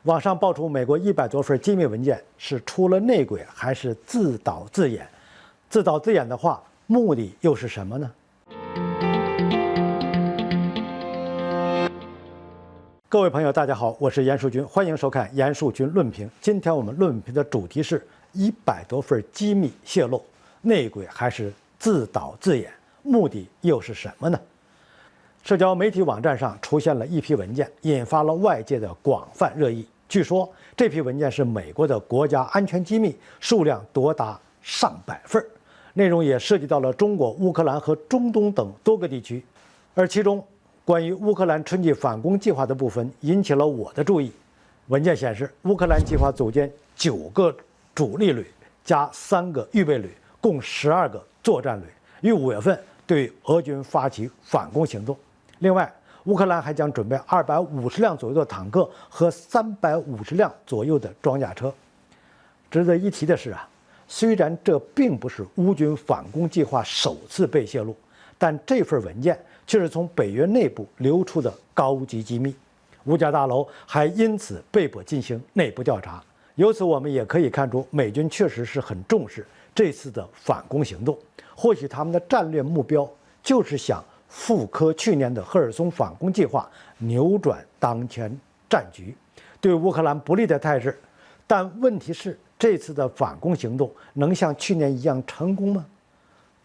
网上爆出美国100多份机密文件是出了内鬼还是自导自演？自导自演的话，目的又是什么呢？各位朋友，大家好，我是严树军，欢迎收看严树军论评。今天我们论评的主题是100多份机密泄露，内鬼还是自导自演？目的又是什么呢？社交媒体网站上出现了一批文件，引发了外界的广泛热议。据说这批文件是美国的国家安全机密，数量多达上百份，内容也涉及到了中国、乌克兰和中东等多个地区。而其中关于乌克兰春季反攻计划的部分引起了我的注意。文件显示，乌克兰计划组建9个主力旅加3个预备旅，共12个作战旅，于5月份对俄军发起反攻行动。另外，乌克兰还将准备250辆左右的坦克和350辆左右的装甲车。值得一提的是虽然这并不是乌军反攻计划首次被泄露，但这份文件却是从北约内部流出的高级机密。五角大楼还因此被迫进行内部调查。由此我们也可以看出，美军确实是很重视这次的反攻行动。或许他们的战略目标就是想复刻去年的赫尔松反攻计划，扭转当前战局，对乌克兰不利的态势。但问题是，这次的反攻行动能像去年一样成功吗？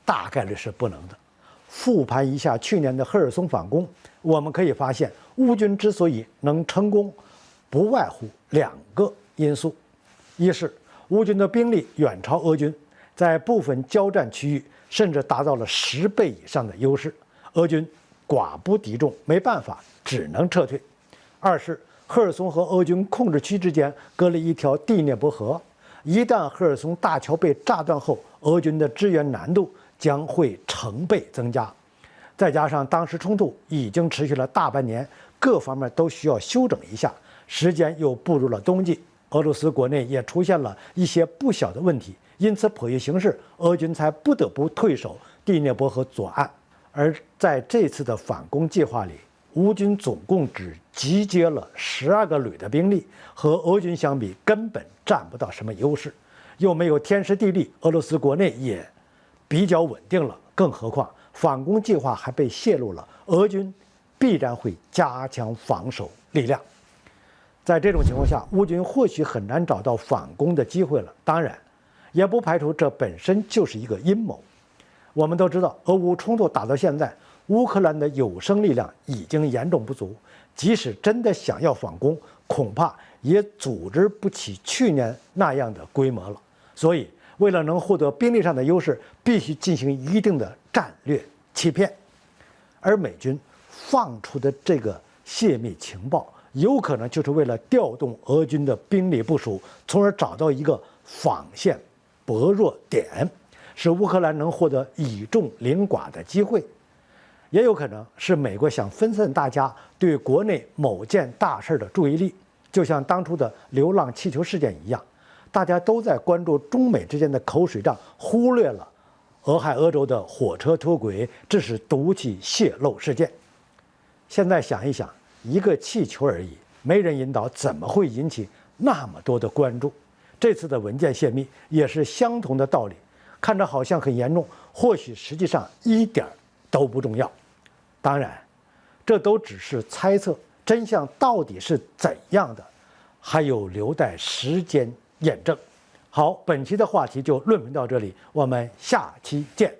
大概率是不能的。复盘一下去年的赫尔松反攻，我们可以发现，乌军之所以能成功，不外乎2个因素：一是乌军的兵力远超俄军，在部分交战区域甚至达到了10倍以上的优势，俄军寡不敌众，没办法，只能撤退。二是赫尔松和俄军控制区之间隔了一条第聂伯河，一旦赫尔松大桥被炸断后，俄军的支援难度将会成倍增加。再加上当时冲突已经持续了大半年，各方面都需要休整一下，时间又步入了冬季，俄罗斯国内也出现了一些不小的问题，因此迫于形势，俄军才不得不退守第聂伯河左岸。而在这次的反攻计划里，乌军总共只集结了12个旅的兵力，和俄军相比根本占不到什么优势，又没有天时地利，俄罗斯国内也比较稳定了，更何况反攻计划还被泄露了，俄军必然会加强防守力量。在这种情况下，乌军或许很难找到反攻的机会了。当然，也不排除这本身就是一个阴谋。我们都知道，俄乌冲突打到现在，乌克兰的有生力量已经严重不足，即使真的想要反攻，恐怕也组织不起去年那样的规模了。所以，为了能获得兵力上的优势，必须进行一定的战略欺骗。而美军放出的这个泄密情报，有可能就是为了调动俄军的兵力部署，从而找到一个防线薄弱点，使乌克兰能获得以众凌寡的机会。也有可能是美国想分散大家对国内某件大事的注意力，就像当初的流浪气球事件一样，大家都在关注中美之间的口水仗，忽略了俄亥俄州的火车脱轨，致使毒气泄漏事件。现在想一想，一个气球而已，没人引导，怎么会引起那么多的关注？这次的文件泄密也是相同的道理，看着好像很严重，或许实际上一点都不重要。当然，这都只是猜测，真相到底是怎样的，还有留待时间验证。好，本期的话题就论评到这里，我们下期见。